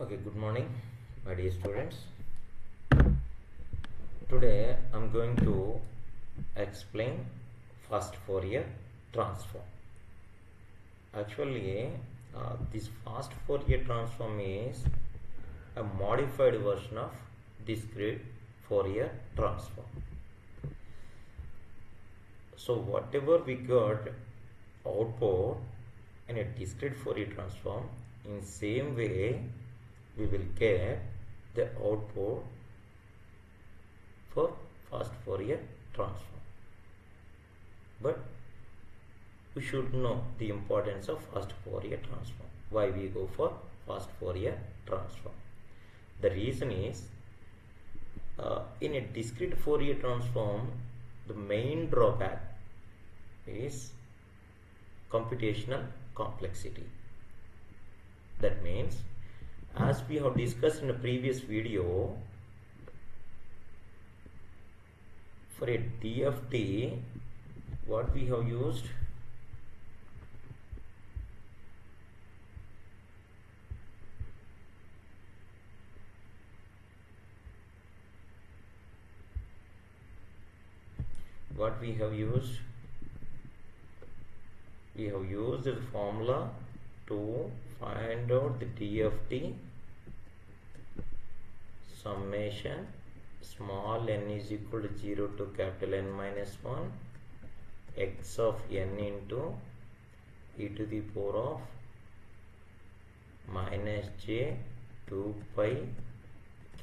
Okay, good morning, my dear students. Today I'm going to explain fast Fourier transform. Actually, this fast Fourier transform is a modified version of discrete Fourier transform. So whatever we got output in a discrete Fourier transform, in same way we will get the output for fast Fourier transform. But we should know the importance of fast Fourier transform. Why we go for fast Fourier transform? The reason is in a discrete Fourier transform, the main drawback is computational complexity. That means, as we have discussed in a previous video, for a DFT, what we have used? What we have used? We have used the formula to find out the DFT summation small n is equal to 0 to capital N minus 1 x of n into e to the power of minus j 2 pi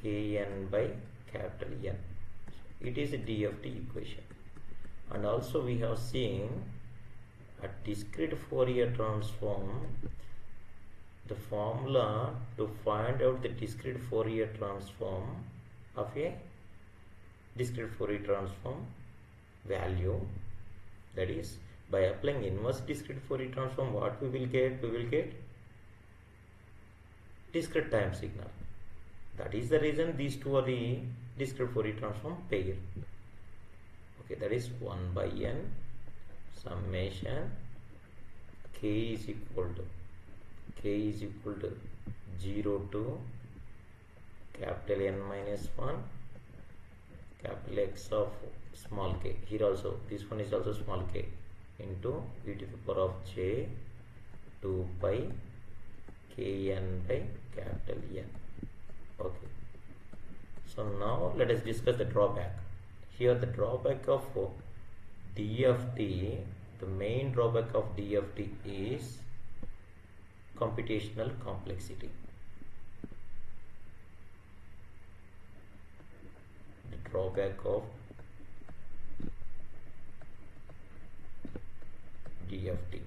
kn by capital N. It is a DFT equation. And also we have seen a discrete Fourier transform, the formula to find out the discrete Fourier transform of a discrete Fourier transform value, that is, by applying inverse discrete Fourier transform, what we will get? We will get discrete time signal. That is the reason these two are the discrete Fourier transform pair. Okay, that is 1 by n summation k is equal to 0 to capital N minus 1 capital X of small k. Here also this one is also small k into e to the power of j 2 pi kn by capital N. Okay, so now let us discuss the drawback. Here the drawback of DFT, the main drawback of DFT is computational complexity. The drawback of DFT.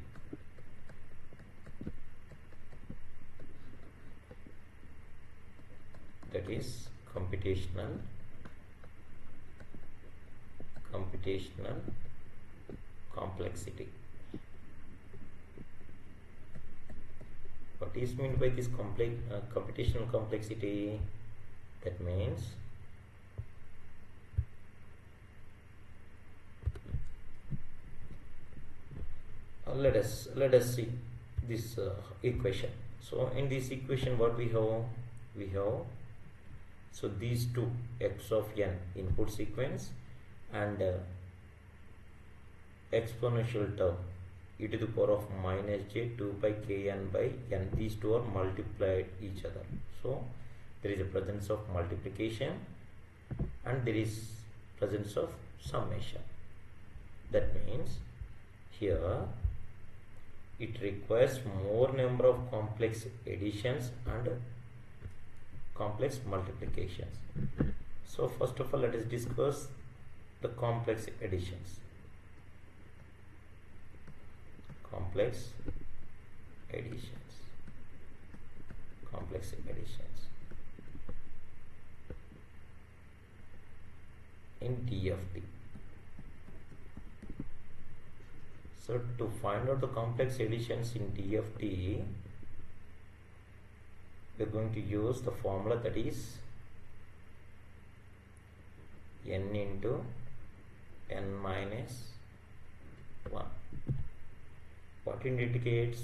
That is computational complexity. What is meant by this computational complexity? That means let us see this equation. So in this equation, what we have, so these two x of n input sequence and exponential term e to the power of minus j 2 by kn by n, these two are multiplied each other. So there is a presence of multiplication and there is presence of summation. That means here it requires more number of complex additions and complex multiplications. So first of all, let us discuss the complex additions. Complex additions in DFT. So to find out the complex additions in DFT, we are going to use the formula, that is n into n minus 1. What it indicates?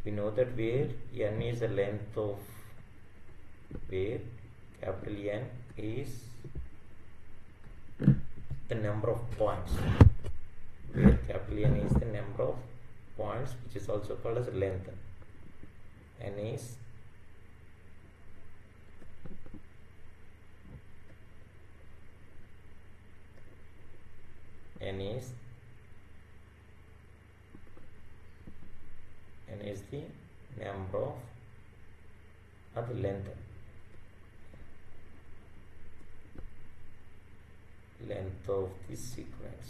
We know that where n is the length of where capital N is the number of points, where capital N is the number of points, which is also called as length. N is the number of the length of this sequence.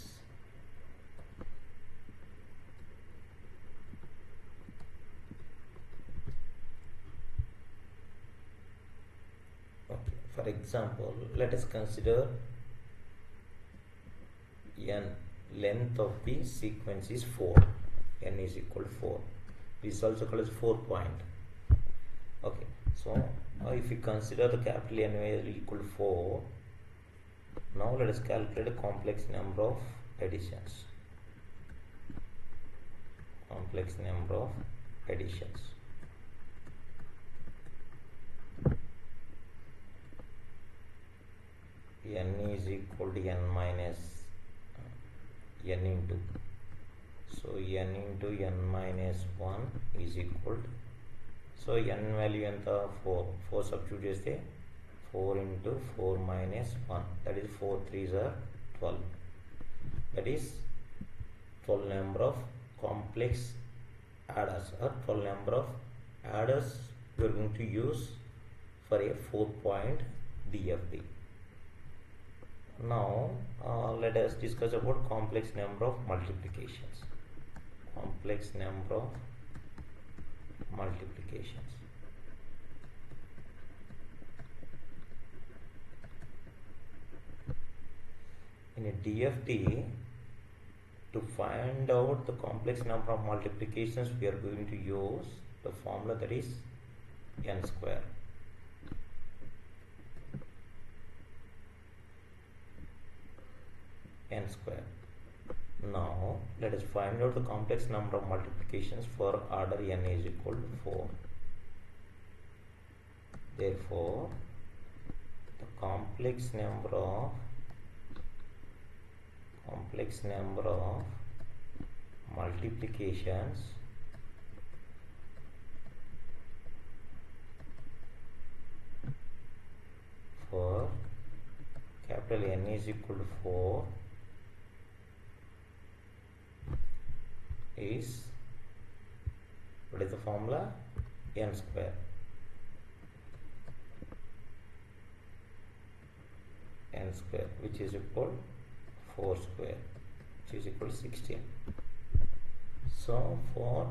Okay, for example, let us consider n, length of the sequence is 4, n is equal to 4. This is also called as 4 point. Okay, so if we consider the capital N is equal to 4, now let us calculate a complex number of additions. Complex number of additions. N is equal to n minus n into. So n into n minus 1 is equal to, so n value enta 4. 4 substitute cheste 4 into 4 minus 1, that is 4 3s are 12. That is 12 number of complex adders, or 12 number of adders we are going to use for a 4-point DFT. Now let us discuss about complex number of multiplications. Complex number of multiplications. In a DFT, to find out the complex number of multiplications, we are going to use the formula that is n square. N square. Now let us find out the complex number of multiplications for order n is equal to 4. Therefore, the complex number of multiplications for capital N is equal to 4 is, what is the formula? N square. N square, which is equal 4 square, which is equal to 16. So for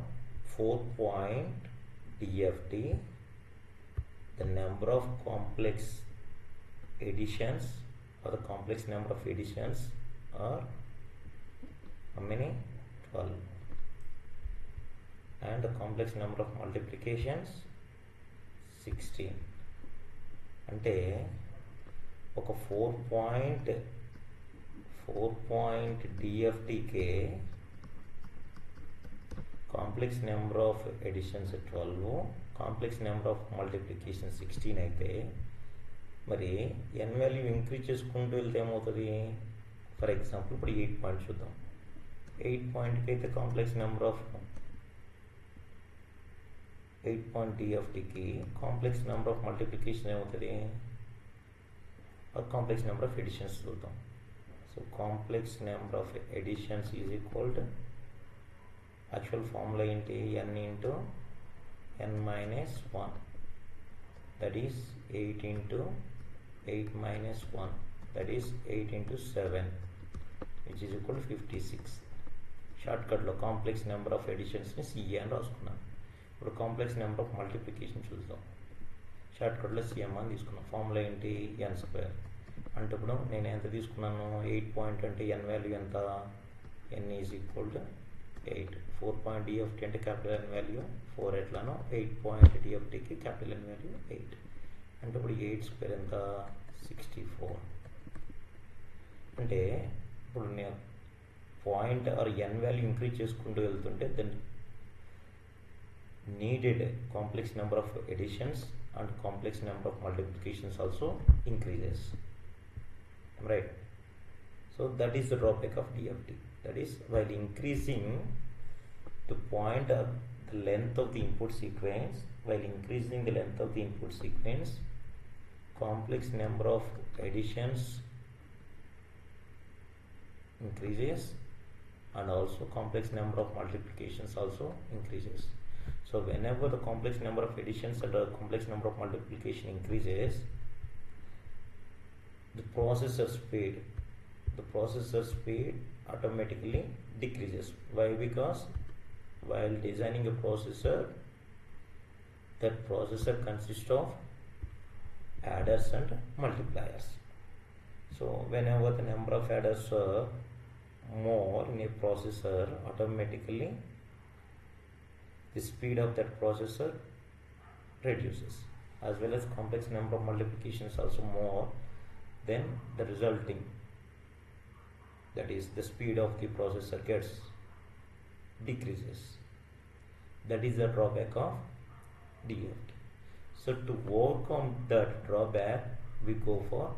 4-point DFT, the number of complex additions, or the complex number of additions are how many? 12. And the complex number of multiplications 16. అంటే ఒక 4-point DFTకే complex number of additions 12, complex number of multiplication 16 అయితే మరి n value increase చేసుకుంటూ వెళ్తే ఏమవుతుంది? For example ఇప్పుడు 8 point చూద్దాం. 8 పాయింట్కి అయితే కాంప్లెక్స్ నెంబర్ ఆఫ్ 8-point DFTకి కాంప్లెక్స్ నెంబర్ ఆఫ్ మల్టిప్లికేషన్ ఏమవుతుంది? కాంప్లెక్స్ నెంబర్ ఆఫ్ ఎడిషన్స్ చూద్దాం. So complex number of additions is equal to, actual formula ఏంటి? n into n minus 1, that is 8 into 8 minus 1, that is 8 into 7, which is equal to 56. షార్ట్కట్లో complex number of ఎడిషన్స్ని CA అని రాసుకున్నాను. ఇప్పుడు complex number of multiplication చూద్దాం. షార్ట్కట్లో CM అని తీసుకున్నాం. Formula ఏంటి? n square. అంటే ఇప్పుడు నేను ఎంత తీసుకున్నాను? 8 పాయింట్ అంటే n వాల్యూ ఎంత? n is equal to 8. 4-point DFT అంటే క్యాపిటల్ N వాల్యూ 4 ఎట్లానో 8-point DFTకి క్యాపిటల్ N వాల్యూ 8. అంటే ఇప్పుడు 8 స్క్వేర్ ఎంత? 64. అంటే ఇప్పుడు నేను point or n value increase చేసుకుంటూ వెళ్తుంటే then needed complex number of additions and complex number of multiplications also increases, right? So that is the drawback of DFT. That is, while increasing the pointer, the length of the input sequence, complex number of additions increases and also complex number of multiplications also increases. So whenever the complex number of additions and the complex number of multiplication increases, the processor speed automatically decreases. Why? Because while designing a processor, that processor consists of adders and multipliers. So whenever the number of adders are more in a processor, automatically the speed of that processor reduces, as well as complex number of multiplications also more, then the resulting, that is the speed of the processor gets decreases. That is the drawback of DFT. So to overcome that drawback, we go for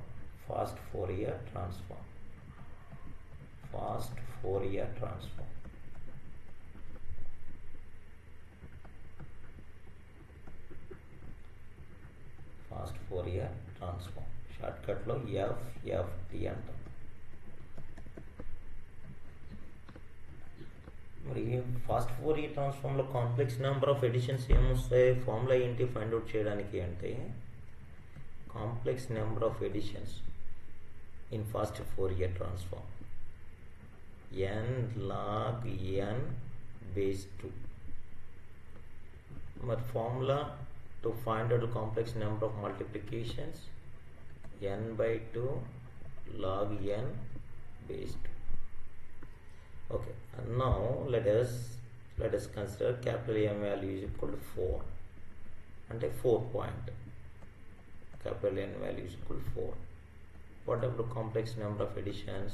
fast Fourier transform. Fast Fourier transform. Fast Fourier transform. Shortcut lo FFT అంటాం. మరి fast Fourier ట్రాన్స్ఫార్మ్లో complex number of additions ఏమొస్తాయి? Formula ఏంటి find out చేయడానికి అంటే, complex number of additions in fast Fourier transform n log n base 2. మరి formula to find out complex number of multiplications n by 2 log n base 2. Okay, and now let us consider capital M value is equal to 4 and a 4 point. Capital N value is equal to 4. What are the complex number of additions?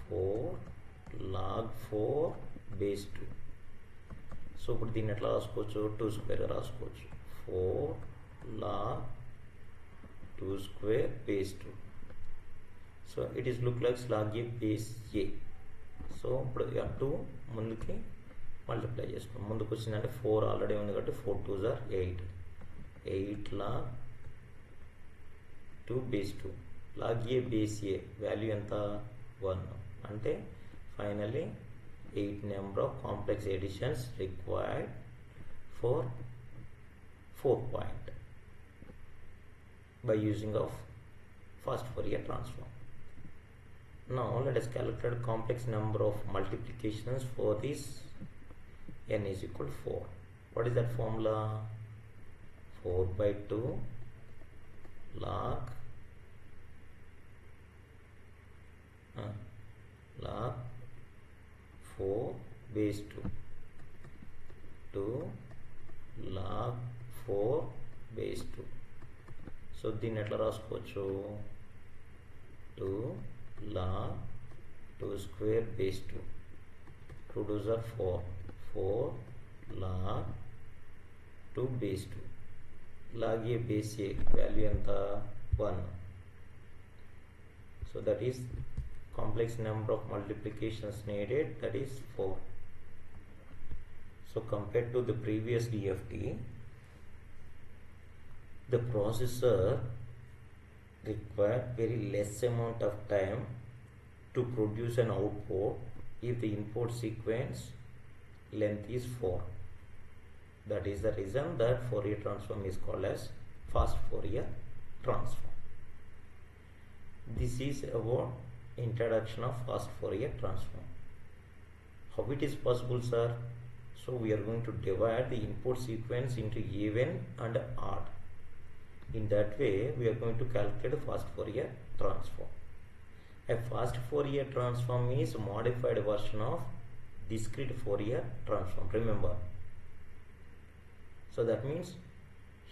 4 log 4 base 2. So ఇప్పుడు దీన్ని ఎట్లా రాసుకోవచ్చు? 2 square రాసుకోవచ్చు. 4 log 2 square base 2. So it is look like log a base a. So ఇప్పుడు 2 ముందుకి multiply చేసుకున్నాం. ముందుకు వచ్చిందంటే 4 ఆల్రెడీ ఉంది కాబట్టి 4 2s are 8. 8 log 2 base 2. log a base a value ఎంత? 1. అంటే finally 8 number of complex additions required for 4 point by using of fast Fourier transform. Now let us calculate complex number of multiplications for this n is equal to 4. What is that formula? 4 by 2 log 4 base 2 to log 4 base 2. So దీన్ని ఎట్లా రాసుకోవచ్చు? 2 log 2 square base 2. 2 2s are 4. 4 log 2 base 2. log a base a value ఎంత? 1. So that is complex number of multiplications needed, that is 4. So compared to the previous DFT, the processor require very less amount of time to produce an output if the input sequence length is 4. That is the reason that Fourier transform is called as fast Fourier transform. This is about introduction of fast Fourier transform. How it is possible, sir? So we are going to divide the input sequence into even and odd. In that way, we are going to calculate a fast Fourier transform. A fast Fourier transform is a modified version of discrete Fourier transform. Remember. So that means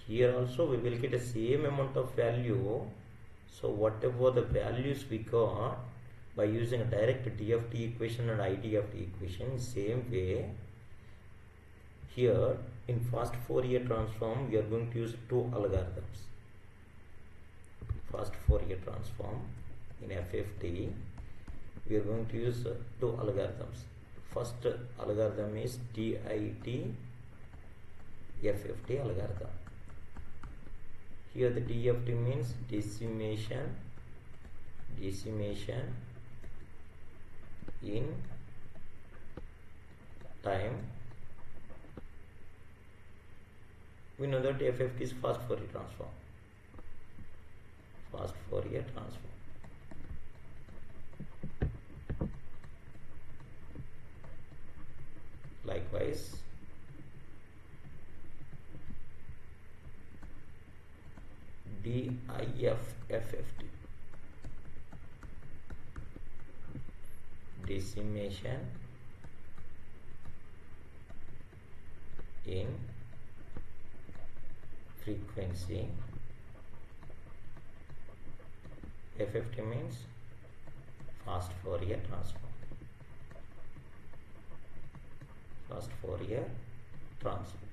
here also we will get the same amount of value. So whatever the values we got by using a direct DFT equation and IDFT equation, same way here in fast Fourier transform we are going to use two algorithms. Fast Fourier transform in FFT we are going to use two algorithms. First algorithm is DIT FFT algorithm. Here the DFT means decimation in time. We know that FFT is fast Fourier transform. Fast Fourier transform. Likewise, DIF FFT, decimation in frequency. FFT means fast Fourier transform. Fast Fourier transform.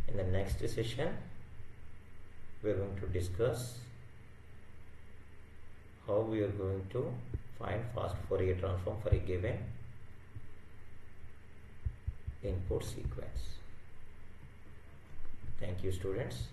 In the next session, we are going to discuss how we are going to find fast Fourier transform for a given input sequence. Thank you, students.